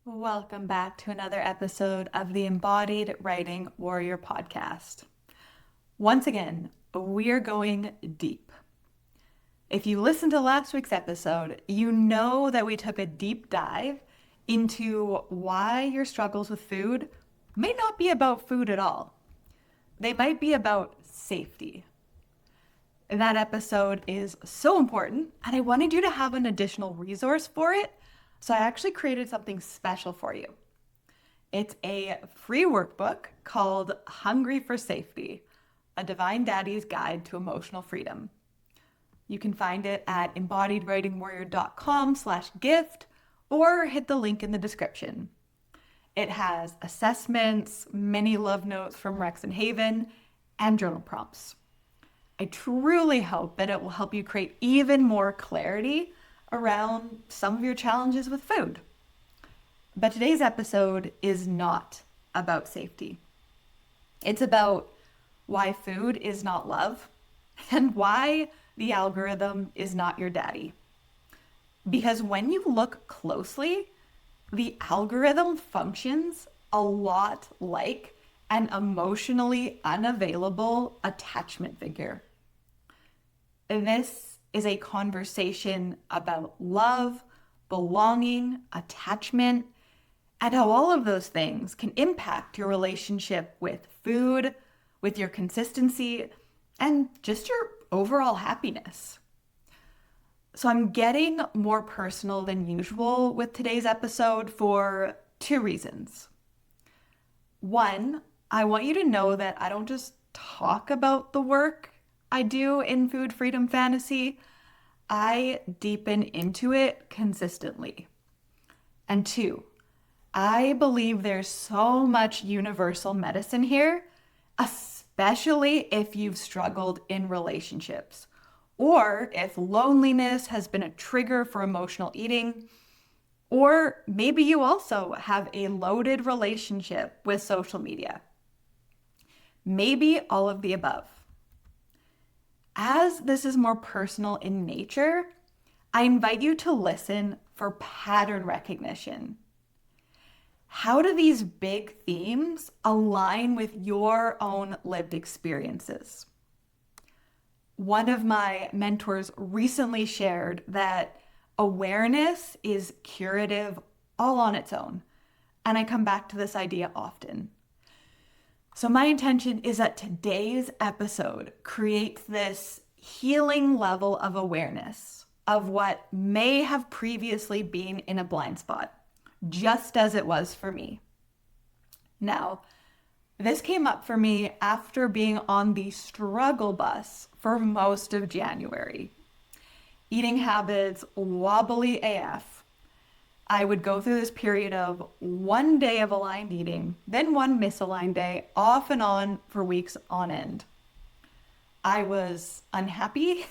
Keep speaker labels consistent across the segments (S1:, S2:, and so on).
S1: Welcome back to another episode of the Embodied Writing Warrior podcast. Once again, we're going deep. If you listened to last week's episode, you know that we took a deep dive into why your struggles with food may not be about food at all. They might be about safety. That episode is so important, and I wanted you to have an additional resource for it, so I actually created something special for you. It's a free workbook called Hungry for Safety, a Divine Daddy's Guide to Emotional Freedom. You can find it at embodiedwritingwarrior.com/gift or hit the link in the description. It has assessments, many love notes from Rex and Haven, and journal prompts. I truly hope that it will help you create even more clarity around some of your challenges with food. But today's episode is not about safety. It's about why food is not love and why the algorithm is not your daddy. Because when you look closely, the algorithm functions a lot like an emotionally unavailable attachment figure. This is a conversation about love, belonging, attachment, and how all of those things can impact your relationship with food, with your consistency, and just your overall happiness. So I'm getting more personal than usual with today's episode for two reasons. One, I want you to know that I don't just talk about the work I do in food freedom fantasy. I deepen into it consistently. And two, I believe there's so much universal medicine here, especially if you've struggled in relationships, or if loneliness has been a trigger for emotional eating, or maybe you also have a loaded relationship with social media. Maybe all of the above. As this is more personal in nature, I invite you to listen for pattern recognition. How do these big themes align with your own lived experiences? One of my mentors recently shared that awareness is curative all on its own, and I come back to this idea often. So my intention is that today's episode creates this healing level of awareness of what may have previously been in a blind spot, just as it was for me. Now, this came up for me after being on the struggle bus for most of January. Eating habits wobbly AF. I would go through this period of one day of aligned eating, then one misaligned day, off and on for weeks on end. I was unhappy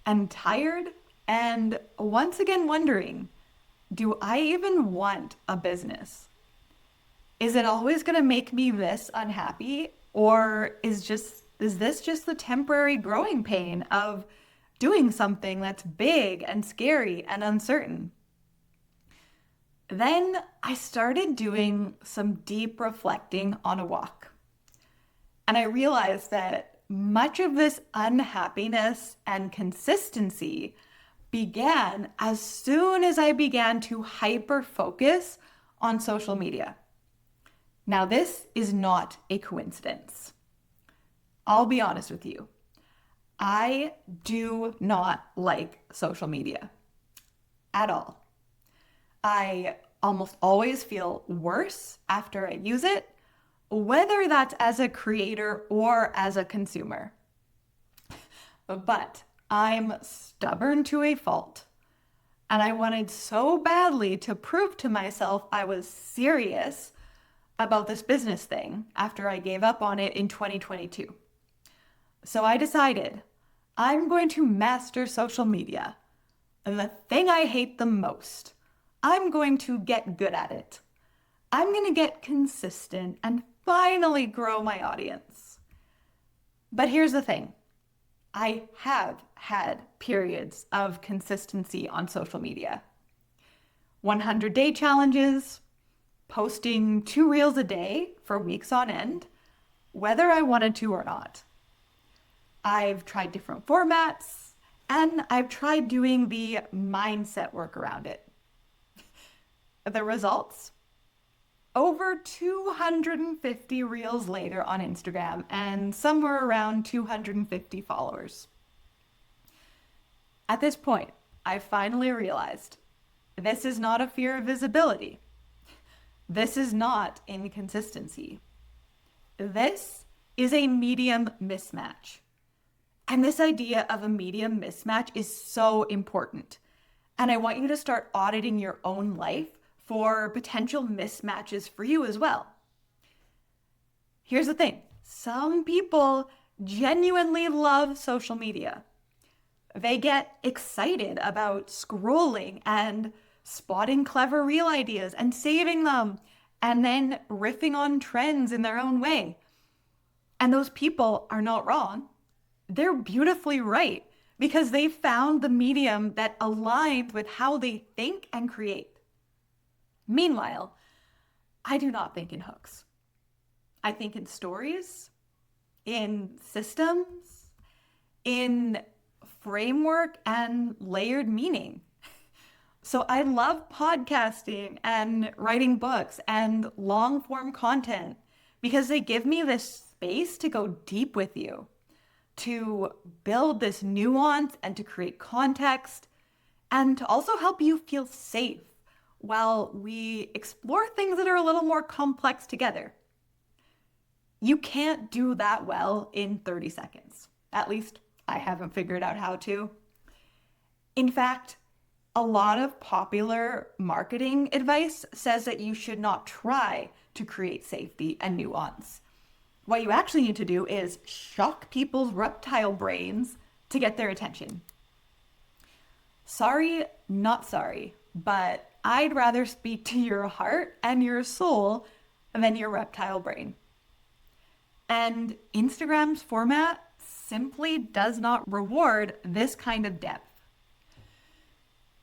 S1: and tired, and once again wondering, do I even want a business? Is it always going to make me this unhappy, or is this just the temporary growing pain of doing something that's big and scary and uncertain? Then I started doing some deep reflecting on a walk. And I realized that much of this unhappiness and consistency began as soon as I began to hyper focus on social media. Now, this is not a coincidence. I'll be honest with you. I do not like social media at all. I almost always feel worse after I use it, whether that's as a creator or as a consumer. But I'm stubborn to a fault, and I wanted so badly to prove to myself I was serious about this business thing after I gave up on it in 2022. So I decided I'm going to master social media, and the thing I hate the most. I'm going to get good at it. I'm going to get consistent and finally grow my audience. But here's the thing. I have had periods of consistency on social media. 100-day challenges, posting 2 reels a day for weeks on end, whether I wanted to or not. I've tried different formats, and I've tried doing the mindset work around it. The results? Over 250 reels later on Instagram and somewhere around 250 followers. At this point, I finally realized this is not a fear of visibility. This is not inconsistency. This is a medium mismatch. And this idea of a medium mismatch is so important. And I want you to start auditing your own life for potential mismatches for you as well. Here's the thing. Some people genuinely love social media. They get excited about scrolling and spotting clever reel ideas and saving them and then riffing on trends in their own way. And those people are not wrong. They're beautifully right because they found the medium that aligns with how they think and create. Meanwhile, I do not think in hooks. I think in stories, in systems, in framework and layered meaning. So I love podcasting and writing books and long form content because they give me this space to go deep with you, to build this nuance and to create context, and to also help you feel safe while we explore things that are a little more complex together. You can't do that well in 30 seconds. At least I haven't figured out how to. In fact, a lot of popular marketing advice says that you should not try to create safety and nuance. What you actually need to do is shock people's reptile brains to get their attention. Sorry, not sorry, but I'd rather speak to your heart and your soul than your reptile brain. And Instagram's format simply does not reward this kind of depth.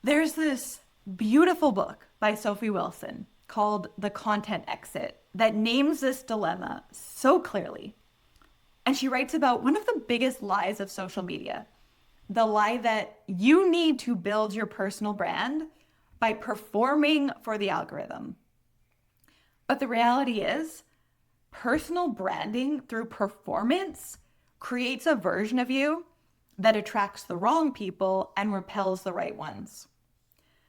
S1: There's this beautiful book by Sophie Wilson called The Content Exit that names this dilemma so clearly. And she writes about one of the biggest lies of social media, the lie that you need to build your personal brand by performing for the algorithm. But the reality is, personal branding through performance creates a version of you that attracts the wrong people and repels the right ones.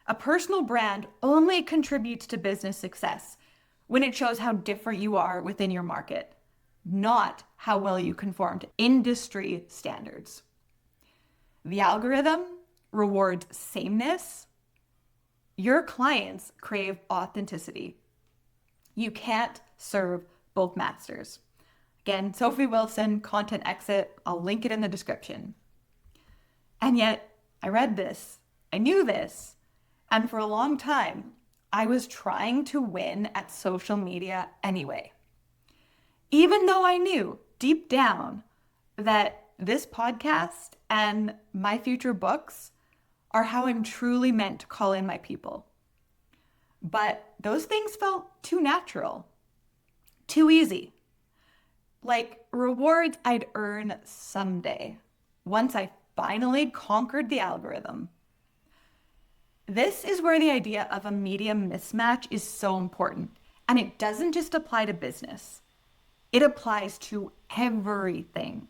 S1: A personal brand only contributes to business success when it shows how different you are within your market, not how well you conform to industry standards. The algorithm rewards sameness. Your clients crave authenticity. You can't serve both masters. Again, Sophie Wilson, Content Exit. I'll link it in the description. And yet, I read this, I knew this, and for a long time, I was trying to win at social media anyway. Even though I knew deep down that this podcast and my future books are how I'm truly meant to call in my people. But those things felt too natural, too easy. Like rewards I'd earn someday, once I finally conquered the algorithm. This is where the idea of a medium mismatch is so important. And it doesn't just apply to business. It applies to everything.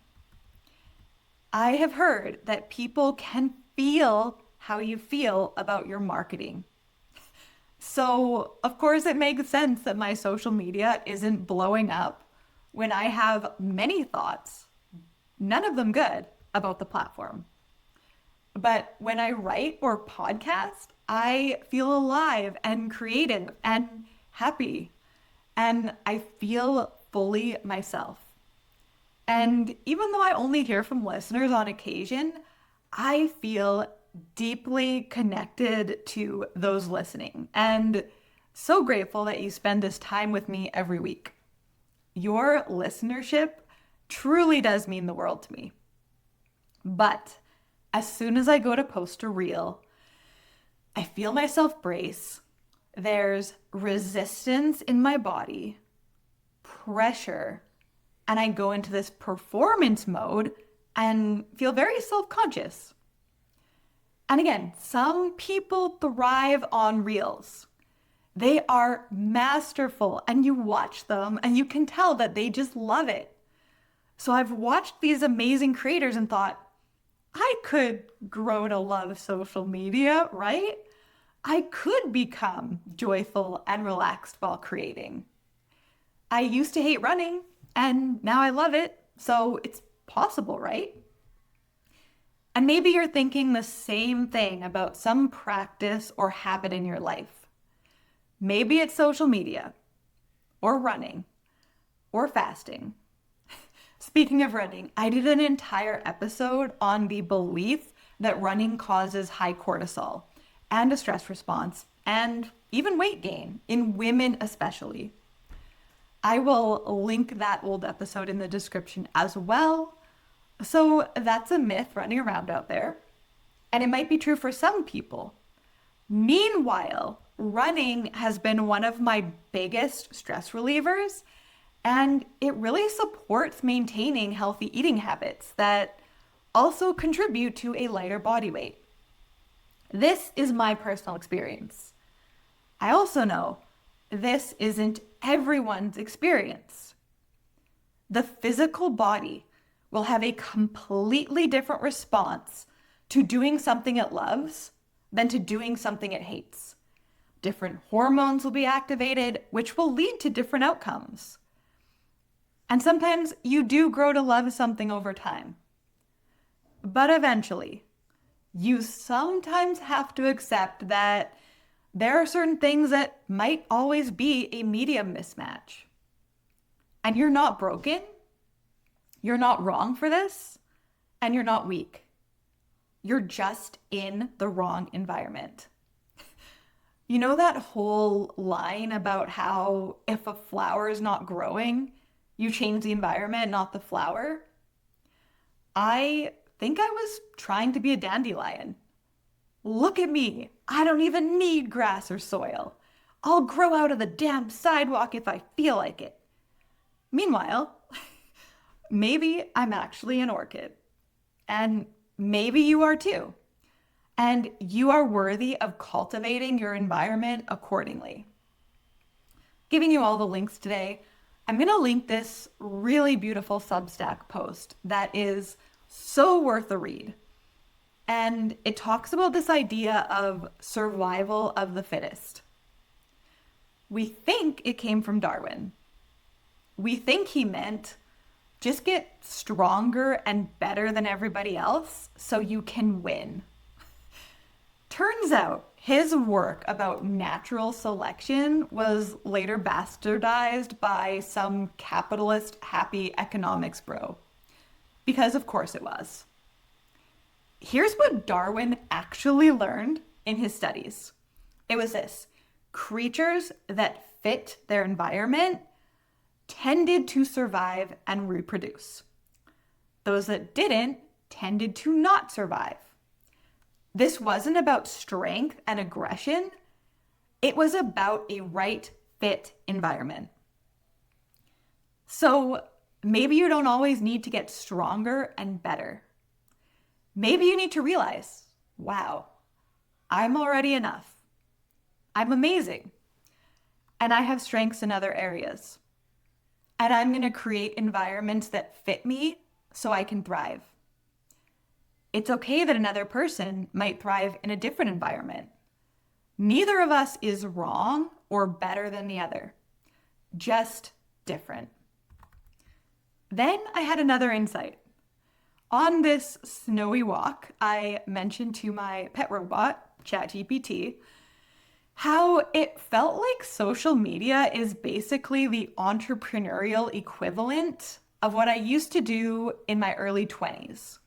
S1: I have heard that people can feel how you feel about your marketing. So, of course, it makes sense that my social media isn't blowing up when I have many thoughts, none of them good, about the platform. But when I write or podcast, I feel alive and creative and happy, and I feel fully myself. And even though I only hear from listeners on occasion, I feel deeply connected to those listening and so grateful that you spend this time with me every week. Your listenership truly does mean the world to me. But as soon as I go to post a reel, I feel myself brace, there's resistance in my body, pressure, and I go into this performance mode and feel very self-conscious. And again, some people thrive on reels. They are masterful, and you watch them and you can tell that they just love it. So I've watched these amazing creators and thought, I could grow to love social media, right? I could become joyful and relaxed while creating. I used to hate running and now I love it. So it's possible, right? And maybe you're thinking the same thing about some practice or habit in your life. Maybe it's social media or running or fasting. Speaking of running, I did an entire episode on the belief that running causes high cortisol and a stress response and even weight gain in women especially. I will link that old episode in the description as well. So that's a myth running around out there, and it might be true for some people. Meanwhile, running has been one of my biggest stress relievers, and it really supports maintaining healthy eating habits that also contribute to a lighter body weight. This is my personal experience. I also know this isn't everyone's experience. The physical body will have a completely different response to doing something it loves than to doing something it hates. Different hormones will be activated, which will lead to different outcomes. And sometimes you do grow to love something over time. But eventually, you sometimes have to accept that there are certain things that might always be a medium mismatch. And you're not broken, you're not wrong for this, and you're not weak. You're just in the wrong environment. You know that whole line about how if a flower is not growing, you change the environment, not the flower? I think I was trying to be a dandelion. Look at me. I don't even need grass or soil. I'll grow out of the damn sidewalk if I feel like it. Meanwhile, maybe I'm actually an orchid. And maybe you are too. And you are worthy of cultivating your environment accordingly. Giving you all the links today, I'm going to link this really beautiful Substack post that is so worth a read. And it talks about this idea of survival of the fittest. We think it came from Darwin. We think he meant just get stronger and better than everybody else so you can win. Turns out his work about natural selection was later bastardized by some capitalist happy economics bro. Because of course it was. Here's what Darwin actually learned in his studies. It was this: creatures that fit their environment tended to survive and reproduce. Those that didn't tended to not survive. This wasn't about strength and aggression. It was about a right fit environment. So maybe you don't always need to get stronger and better. Maybe you need to realize, wow, I'm already enough. I'm amazing. And I have strengths in other areas. And I'm going to create environments that fit me so I can thrive. It's okay that another person might thrive in a different environment. Neither of us is wrong or better than the other, just different. Then I had another insight. On this snowy walk, I mentioned to my pet robot, ChatGPT, how it felt like social media is basically the entrepreneurial equivalent of what I used to do in my early 20s,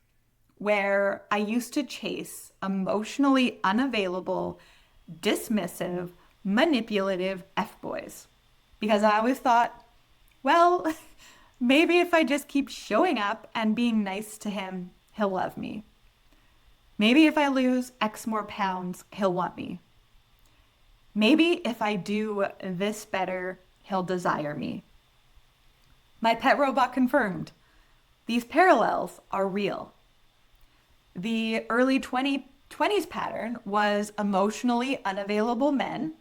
S1: where I used to chase emotionally unavailable, dismissive, manipulative F-boys. Because I always thought, well, maybe if I just keep showing up and being nice to him, he'll love me. Maybe if I lose X more pounds, he'll want me. Maybe if I do this better, he'll desire me. My pet robot confirmed. These parallels are real. The early 2020s pattern was emotionally unavailable men,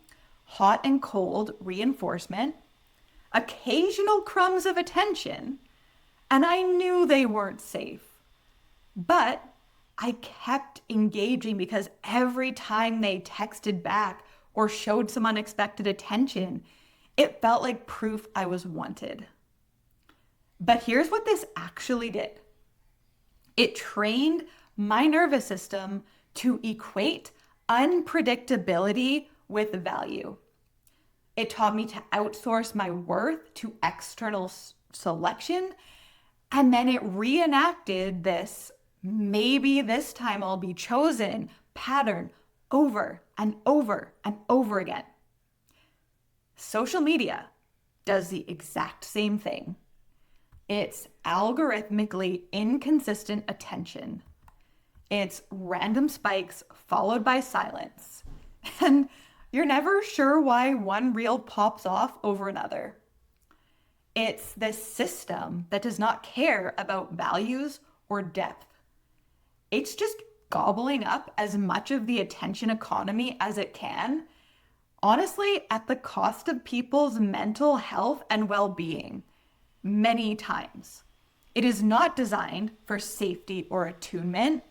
S1: hot and cold reinforcement, occasional crumbs of attention, and I knew they weren't safe. But I kept engaging because every time they texted back or showed some unexpected attention, it felt like proof I was wanted. But here's what this actually did: it trained my nervous system to equate unpredictability with value. It taught me to outsource my worth to external selection. And then it reenacted this maybe this time I'll be chosen pattern over and over and over again. Social media does the exact same thing. It's algorithmically inconsistent attention. It's random spikes followed by silence. And you're never sure why one reel pops off over another. It's this system that does not care about values or depth. It's just gobbling up as much of the attention economy as it can, honestly, at the cost of people's mental health and well-being, many times. It is not designed for safety or attunement,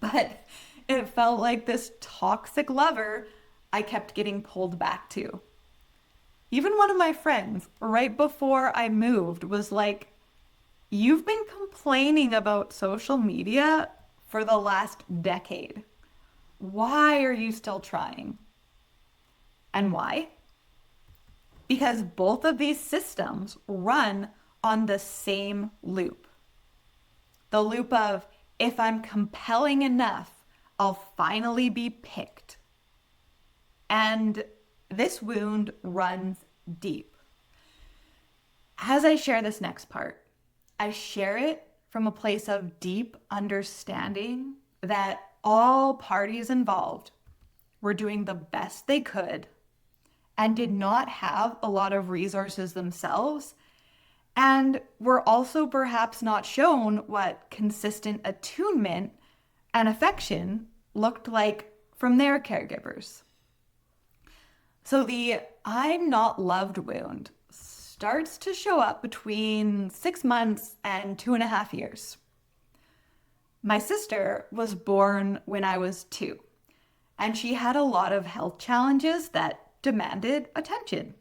S1: but it felt like this toxic lever I kept getting pulled back to. Even one of my friends, right before I moved, was like, "You've been complaining about social media for the last decade. Why are you still trying?" And why? Because both of these systems run on the same loop. The loop of, if I'm compelling enough, I'll finally be picked. And this wound runs deep. As I share this next part, I share it from a place of deep understanding that all parties involved were doing the best they could and did not have a lot of resources themselves, and were also perhaps not shown what consistent attunement and affection looked like from their caregivers. So the "I'm not loved" wound starts to show up between 6 months and 2.5 years. My sister was born when I was 2, and she had a lot of health challenges that demanded attention.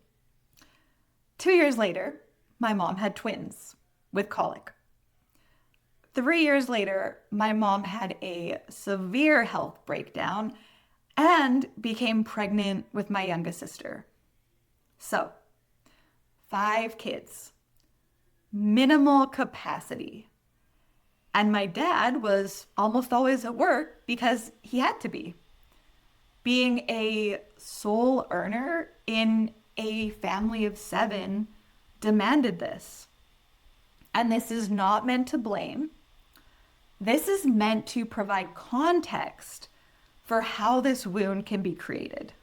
S1: 2 years later, my mom had twins with colic. 3 years later, my mom had a severe health breakdown and became pregnant with my youngest sister. So, 5 kids, minimal capacity. And my dad was almost always at work because he had to be. Being a sole earner in a family of 7 demanded this. And this is not meant to blame. This is meant to provide context for how this wound can be created.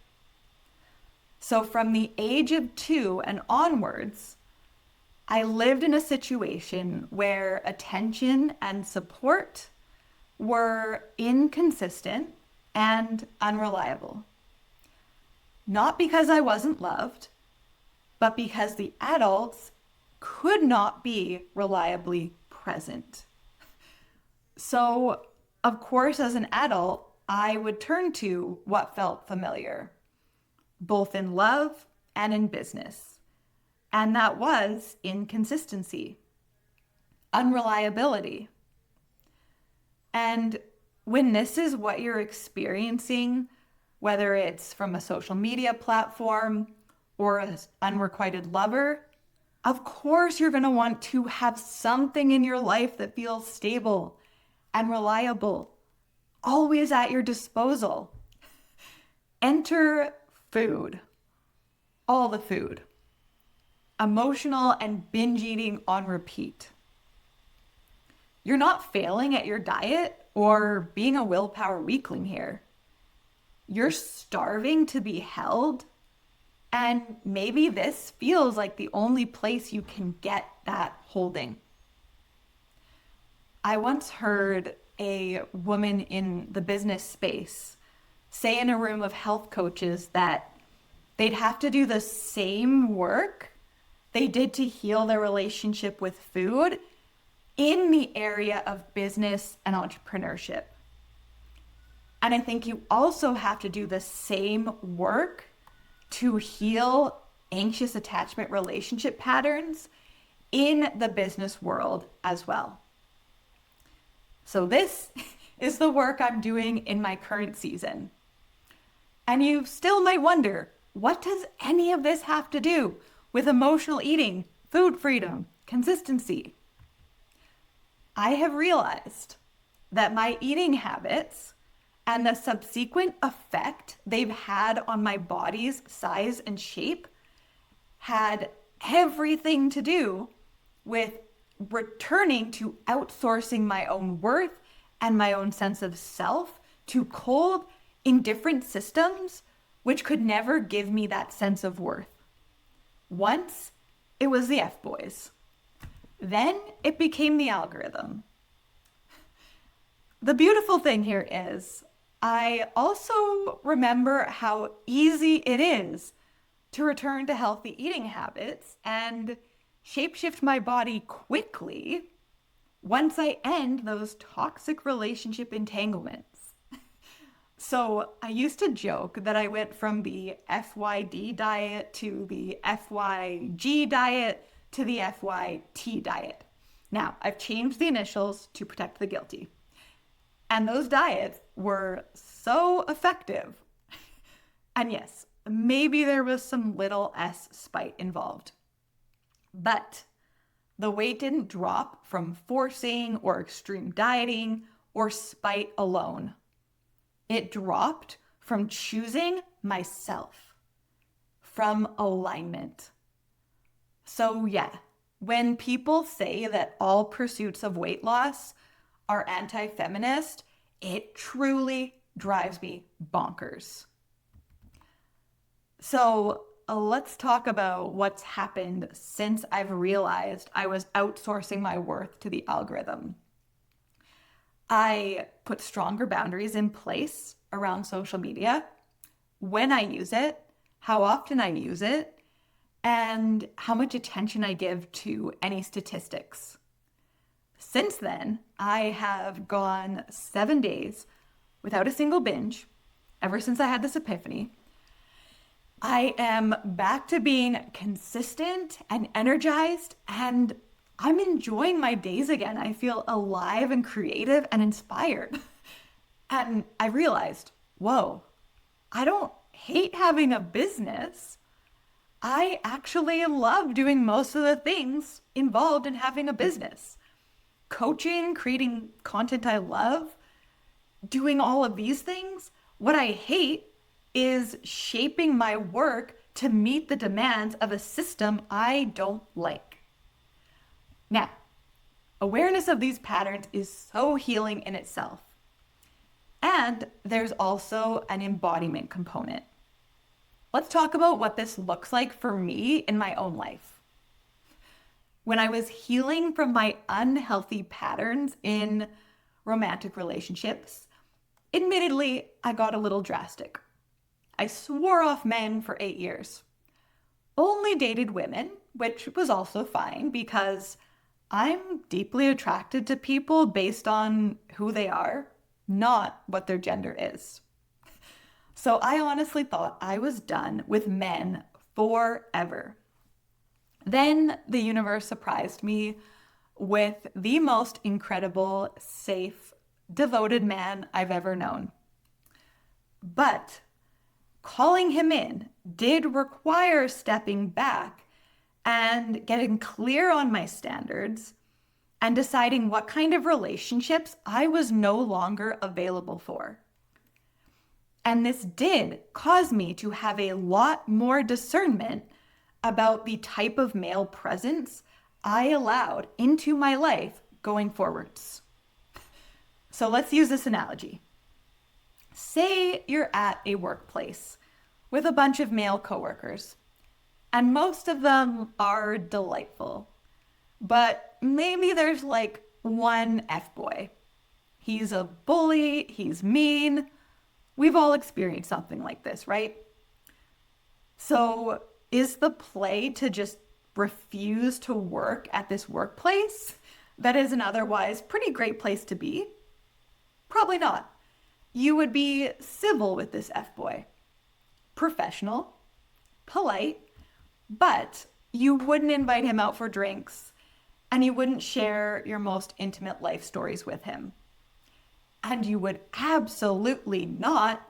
S1: So from the age of 2 and onwards, I lived in a situation where attention and support were inconsistent and unreliable. Not because I wasn't loved, but because the adults could not be reliably present. So, of course, as an adult, I would turn to what felt familiar, both in love and in business. And that was inconsistency, unreliability. And when this is what you're experiencing, whether it's from a social media platform or an unrequited lover, of course you're going to want to have something in your life that feels stable and reliable, always at your disposal. Enter food, all the food, emotional and binge eating on repeat. You're not failing at your diet or being a willpower weakling here. You're starving to be held, and maybe this feels like the only place you can get that holding. I once heard a woman in the business space say in a room of health coaches that they'd have to do the same work they did to heal their relationship with food in the area of business and entrepreneurship. And I think you also have to do the same work to heal anxious attachment relationship patterns in the business world as well. So this is the work I'm doing in my current season. And you still might wonder, what does any of this have to do with emotional eating, food freedom, consistency? I have realized that my eating habits and the subsequent effect they've had on my body's size and shape had everything to do with returning to outsourcing my own worth and my own sense of self to cold, indifferent systems, which could never give me that sense of worth. Once, it was the F-boys. Then it became the algorithm. The beautiful thing here is, I also remember how easy it is to return to healthy eating habits and shapeshift my body quickly once I end those toxic relationship entanglements. So I used to joke that I went from the FYD diet to the FYG diet to the FYT diet. Now, I've changed the initials to protect the guilty. And those diets were so effective. And yes, maybe there was some little S spite involved. But the weight didn't drop from forcing or extreme dieting or spite alone. It dropped from choosing myself, from alignment. So yeah, when people say that all pursuits of weight loss are anti-feminist, it truly drives me bonkers. So let's talk about what's happened since I've realized I was outsourcing my worth to the algorithm. I put stronger boundaries in place around social media, when I use it, how often I use it, and how much attention I give to any statistics. Since then, I have gone 7 days without a single binge ever since I had this epiphany. I am back to being consistent and energized, and I'm enjoying my days again. I feel alive and creative and inspired. And I realized, whoa, I don't hate having a business. I actually love doing most of the things involved in having a business. Coaching, creating content I love, doing all of these things. What I hate is shaping my work to meet the demands of a system I don't like. Now, awareness of these patterns is so healing in itself. And there's also an embodiment component. Let's talk about what this looks like for me in my own life. When I was healing from my unhealthy patterns in romantic relationships, admittedly, I got a little drastic. I swore off men for 8 years. Only dated women, which was also fine because I'm deeply attracted to people based on who they are, not what their gender is. So I honestly thought I was done with men forever. Then the universe surprised me with the most incredible, safe, devoted man I've ever known. But calling him in did require stepping back and getting clear on my standards and deciding what kind of relationships I was no longer available for. And this did cause me to have a lot more discernment about the type of male presence I allowed into my life going forwards. So let's use this analogy. Say you're at a workplace with a bunch of male coworkers, and most of them are delightful. But maybe there's like one F-boy. He's a bully, he's mean. We've all experienced something like this, right? So, is the play to just refuse to work at this workplace that is an otherwise pretty great place to be? Probably not. You would be civil with this F-boy, professional, polite, but you wouldn't invite him out for drinks and you wouldn't share your most intimate life stories with him. And you would absolutely not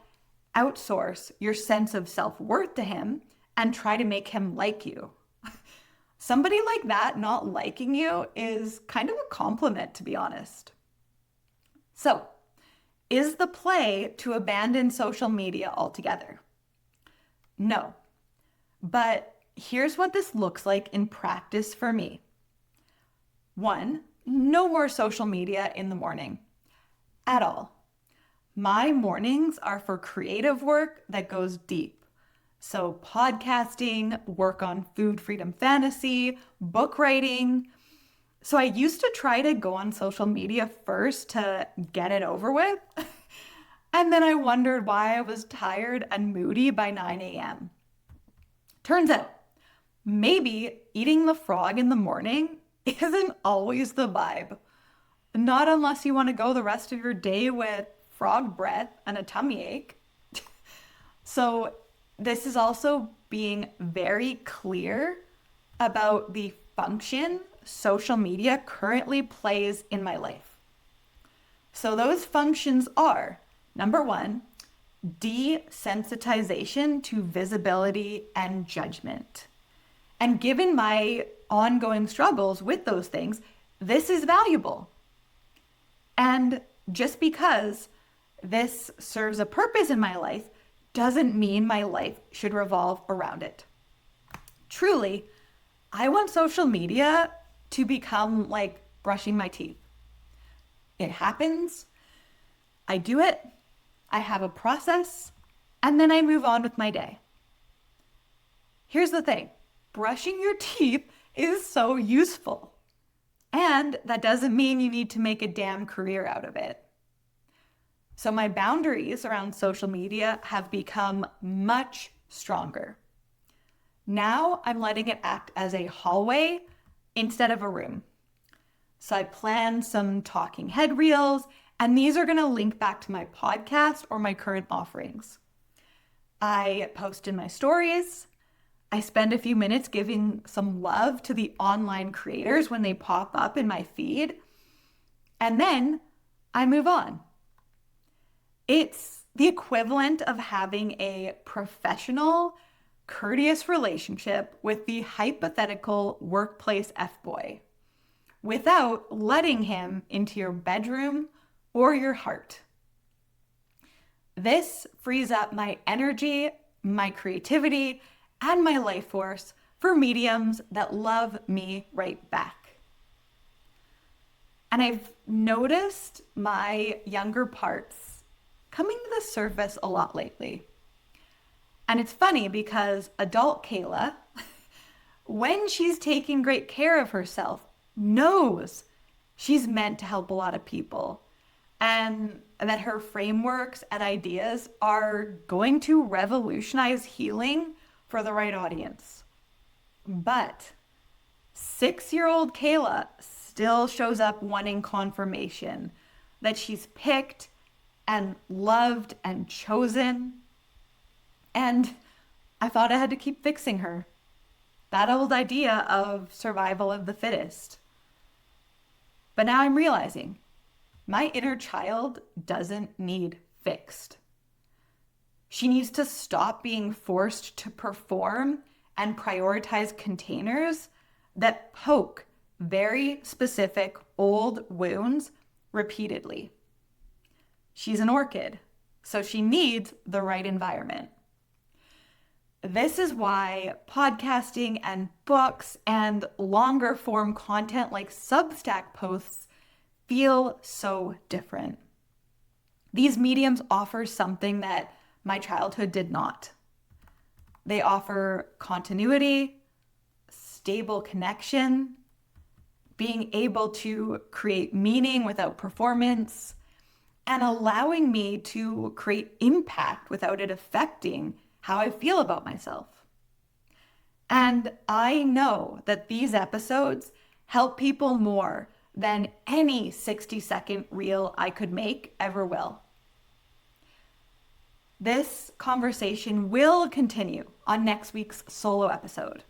S1: outsource your sense of self-worth to him and try to make him like you. Somebody like that not liking you is kind of a compliment, to be honest. So, is the play to abandon social media altogether? No. But here's what this looks like in practice for me. 1, no more social media in the morning at all. My mornings are for creative work that goes deep. So podcasting, work on food freedom fantasy, book writing. So I used to try to go on social media first to get it over with. And then I wondered why I was tired and moody by 9 a.m. Turns out, maybe eating the frog in the morning isn't always the vibe. Not unless you want to go the rest of your day with frog breath and a tummy ache. So this is also being very clear about the function social media currently plays in my life. So those functions are, number 1, desensitization to visibility and judgment. And given my ongoing struggles with those things, this is valuable. And just because this serves a purpose in my life doesn't mean my life should revolve around it. Truly, I want social media to become like brushing my teeth. It happens, I do it, I have a process, and then I move on with my day. Here's the thing, brushing your teeth is so useful. And that doesn't mean you need to make a damn career out of it. So my boundaries around social media have become much stronger. Now I'm letting it act as a hallway instead of a room. So I plan some talking head reels, and these are going to link back to my podcast or my current offerings. I post in my stories. I spend a few minutes giving some love to the online creators when they pop up in my feed. And then I move on. It's the equivalent of having a professional, courteous relationship with the hypothetical workplace F-boy without letting him into your bedroom or your heart. This frees up my energy, my creativity, and my life force for mediums that love me right back. And I've noticed my younger parts coming to the surface a lot lately. And it's funny because adult Kayla, when she's taking great care of herself, knows she's meant to help a lot of people and that her frameworks and ideas are going to revolutionize healing for the right audience. But 6-year-old Kayla still shows up wanting confirmation that she's picked and loved and chosen. And I thought I had to keep fixing her. That old idea of survival of the fittest. But now I'm realizing my inner child doesn't need fixed. She needs to stop being forced to perform and prioritize containers that poke very specific old wounds repeatedly. She's an orchid, so she needs the right environment. This is why podcasting and books and longer form content like Substack posts feel so different. These mediums offer something that my childhood did not. They offer continuity, stable connection, being able to create meaning without performance, and allowing me to create impact without it affecting how I feel about myself. And I know that these episodes help people more than any 60-second reel I could make ever will. This conversation will continue on next week's solo episode.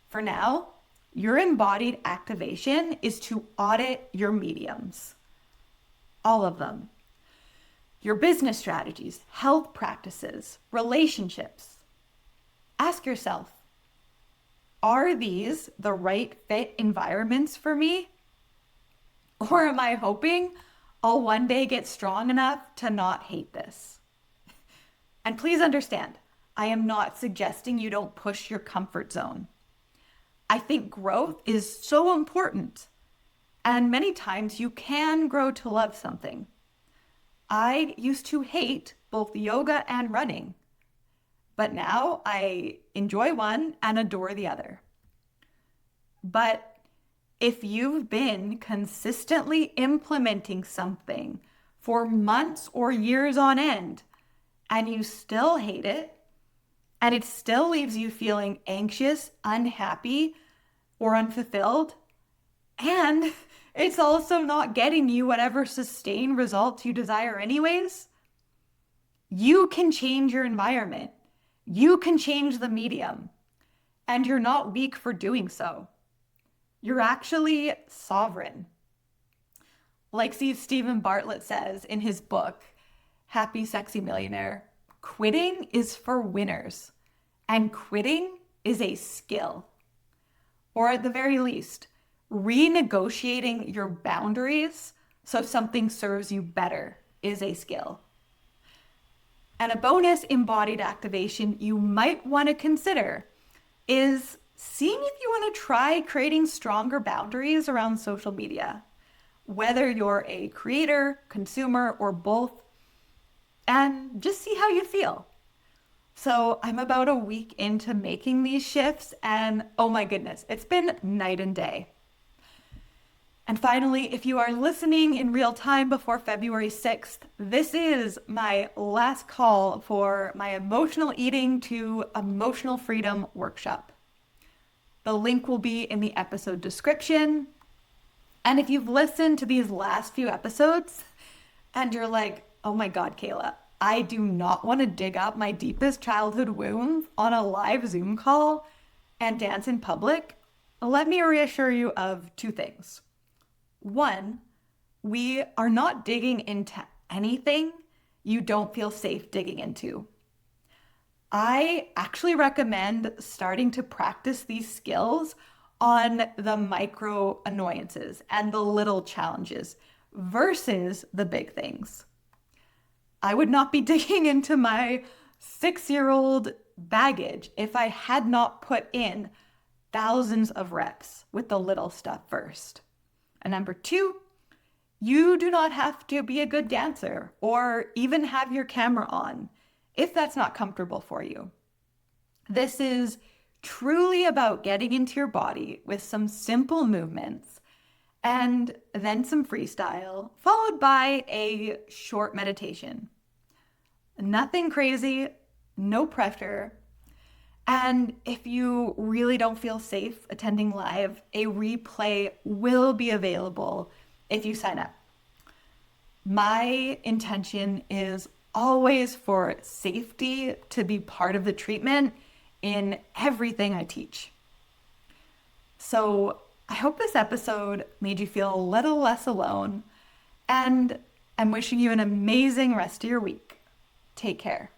S1: For now, your embodied activation is to audit your mediums. All of them. Your business strategies, health practices, relationships. Ask yourself, are these the right fit environments for me? Or am I hoping I'll one day get strong enough to not hate this? And please understand, I am not suggesting you don't push your comfort zone. I think growth is so important. And many times you can grow to love something. I used to hate both yoga and running, but now I enjoy one and adore the other. But if you've been consistently implementing something for months or years on end, and you still hate it, and it still leaves you feeling anxious, unhappy, or unfulfilled, and it's also not getting you whatever sustained results you desire anyways, you can change your environment. You can change the medium, and you're not weak for doing so. You're actually sovereign. Like Stephen Bartlett says in his book, Happy Sexy Millionaire, quitting is for winners, and quitting is a skill. Or at the very least, renegotiating your boundaries so something serves you better is a skill. And a bonus embodied activation you might want to consider is seeing if you want to try creating stronger boundaries around social media, whether you're a creator, consumer, or both, and just see how you feel. So I'm about a week into making these shifts, and oh my goodness, it's been night and day. And finally, if you are listening in real time before February 6th, this is my last call for my Emotional Eating to Emotional Freedom workshop. The link will be in the episode description. And if you've listened to these last few episodes and you're like, oh my God, Kayla, I do not want to dig up my deepest childhood wounds on a live Zoom call and dance in public, let me reassure you of two things. One, we are not digging into anything you don't feel safe digging into. I actually recommend starting to practice these skills on the micro annoyances and the little challenges versus the big things. I would not be digging into my 6-year-old baggage if I had not put in thousands of reps with the little stuff first. And number two, you do not have to be a good dancer or even have your camera on if that's not comfortable for you. This is truly about getting into your body with some simple movements and then some freestyle, followed by a short meditation. Nothing crazy, no pressure. And if you really don't feel safe attending live, a replay will be available if you sign up. My intention is always for safety to be part of the treatment in everything I teach. So I hope this episode made you feel a little less alone, and I'm wishing you an amazing rest of your week. Take care.